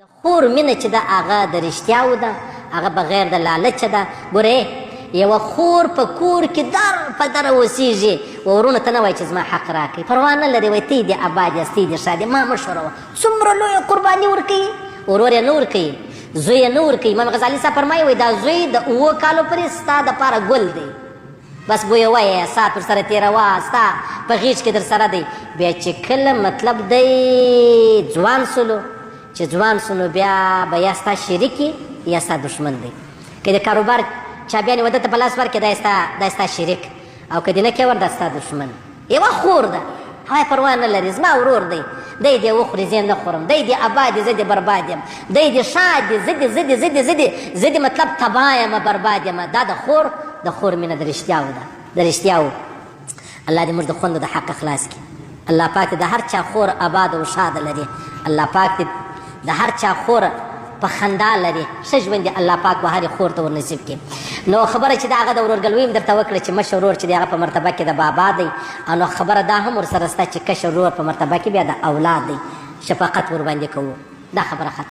د خور مینه چې ده هغه د رښتیاو ده، هغه بغیر د لالچه ده. ګورې یوه خور په کور کې در په دره اوسېږي، ورونو ته نه وایي چې زما حق راکړئ، پروا نه لري، وایي ته یې دې اباد یاست، ته یې دې ښه دی، ما مه ښوروه. څومره لویه قرباني ورکوي، ورور یې نه ورکوي، زوی یې نه ورکوي. امام غزالي صاحب فرمایي وایي دا زوی د 7 کالو پورې ستا دپاره ګل دی، بس بویه وایه سات ورسره تېروه، ستا په غېږ کې در سره دی. بیا چې کله مطلب دی ځوان سولو، چې ځوان سو نو بیا به یا ستا شریک یا ستا دشمن دی. که د کاروبار چابیانې واده ته په لاس ورکړې دا ستا شریک، او که دې نه کړې ور دا ستا دشمن. یوه خور ده هغه پروا نه لري، زما ورور دی، دی دې وخوري زه نه خورم، دی دې اباد دی زه دې برباد یم، دی دې ښاد دی زه دې مطلب تباه یم برباد یم. دا د خور مینه د رښتیاو ده، د رښتیاو. الله دې موږ د خوندو د حق خلاص کړي. الله پاک دې د هر چا خور آباد او شاده لري. الله پاک دې د هر چا خور په خندا لري، ښه ژوند دې الله پاک به هرې خور ته ورنصیب کړي. نو خبره چې د هغه د ورورګلوي هم درته وکړه چې مشر ورور چې دی هغه په مرتبه کې د بابا دی، او نو خبره دا هم ورسره شته چې کشر ورور په مرتبه کې بیا د اولاد دی. شفقت ورباندې کوو، دا خبره ختمه.